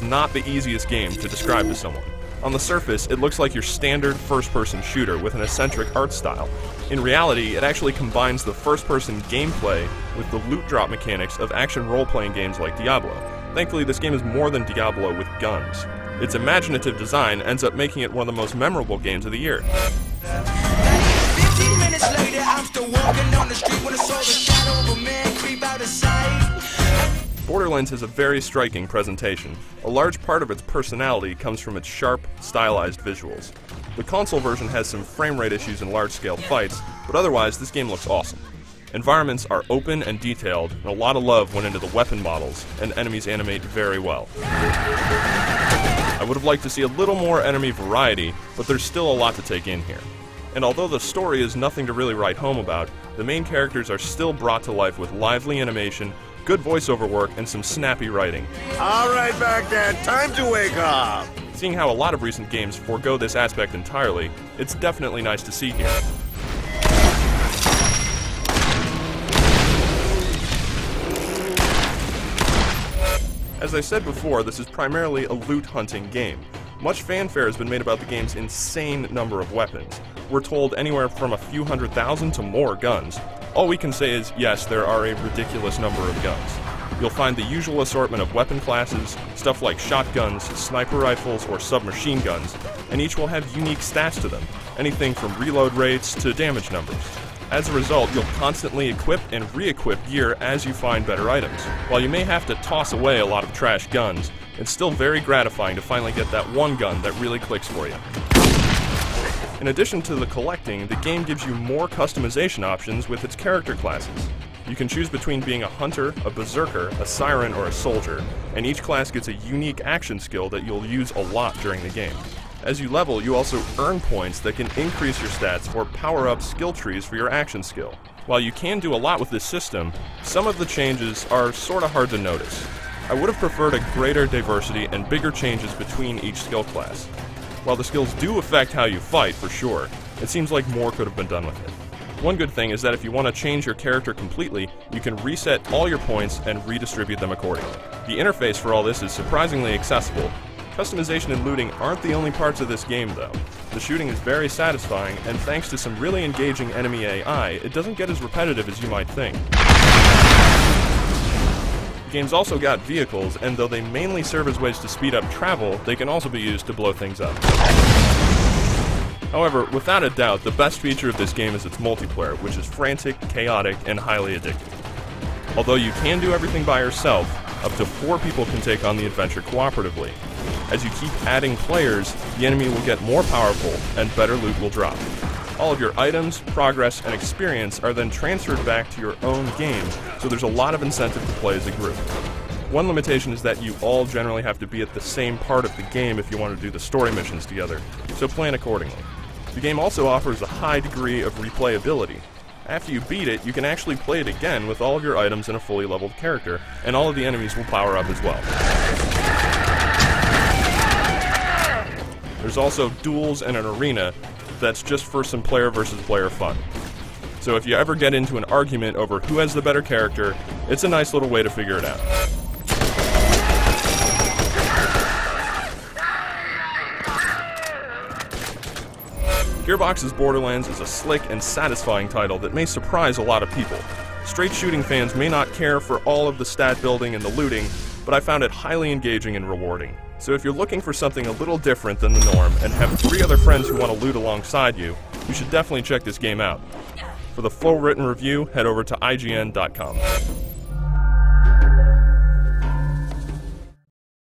is not the easiest game to describe to someone. On the surface, it looks like your standard first-person shooter with an eccentric art style. In reality, it actually combines the first-person gameplay with the loot drop mechanics of action role-playing games like Diablo. Thankfully, this game is more than Diablo with guns. Its imaginative design ends up making it one of the most memorable games of the year. 15 minutes later, I'm still walking on the street when I saw the shadow of a man creep out of sight. Borderlands has a very striking presentation. A large part of its personality comes from its sharp, stylized visuals. The console version has some frame rate issues in large-scale fights, but otherwise this game looks awesome. Environments are open and detailed, and a lot of love went into the weapon models, and enemies animate very well. I would have liked to see a little more enemy variety, but there's still a lot to take in here. And although the story is nothing to really write home about, the main characters are still brought to life with lively animation, good voiceover work, and some snappy writing. Alright, Baghdad, time to wake up! Seeing how a lot of recent games forego this aspect entirely, it's definitely nice to see here. As I said before, this is primarily a loot hunting game. Much fanfare has been made about the game's insane number of weapons. We're told anywhere from a few 100,000 to more guns. All we can say is, yes, there are a ridiculous number of guns. You'll find the usual assortment of weapon classes, stuff like shotguns, sniper rifles, or submachine guns, and each will have unique stats to them, anything from reload rates to damage numbers. As a result, you'll constantly equip and re-equip gear as you find better items. While you may have to toss away a lot of trash guns, it's still very gratifying to finally get that one gun that really clicks for you. In addition to the collecting, the game gives you more customization options with its character classes. You can choose between being a hunter, a berserker, a siren, or a soldier, and each class gets a unique action skill that you'll use a lot during the game. As you level, you also earn points that can increase your stats or power up skill trees for your action skill. While you can do a lot with this system, some of the changes are sorta hard to notice. I would have preferred a greater diversity and bigger changes between each skill class. While the skills do affect how you fight, for sure, it seems like more could have been done with it. One good thing is that if you want to change your character completely, you can reset all your points and redistribute them accordingly. The interface for all this is surprisingly accessible. Customization and looting aren't the only parts of this game, though. The shooting is very satisfying, and thanks to some really engaging enemy AI, it doesn't get as repetitive as you might think. The game's also got vehicles, and though they mainly serve as ways to speed up travel, they can also be used to blow things up. However, without a doubt, the best feature of this game is its multiplayer, which is frantic, chaotic, and highly addictive. Although you can do everything by yourself, up to 4 people can take on the adventure cooperatively. As you keep adding players, the enemy will get more powerful, and better loot will drop. All of your items, progress, and experience are then transferred back to your own game, so there's a lot of incentive to play as a group. One limitation is that you all generally have to be at the same part of the game if you want to do the story missions together, so plan accordingly. The game also offers a high degree of replayability. After you beat it, you can actually play it again with all of your items and a fully leveled character, and all of the enemies will power up as well. There's also duels and an arena that's just for some player versus player fun. So if you ever get into an argument over who has the better character, it's a nice little way to figure it out. Gearbox's Borderlands is a slick and satisfying title that may surprise a lot of people. Straight shooting fans may not care for all of the stat building and the looting, but I found it highly engaging and rewarding. So if you're looking for something a little different than the norm and have 3 other friends who want to loot alongside you, you should definitely check this game out. For the full written review, head over to IGN.com.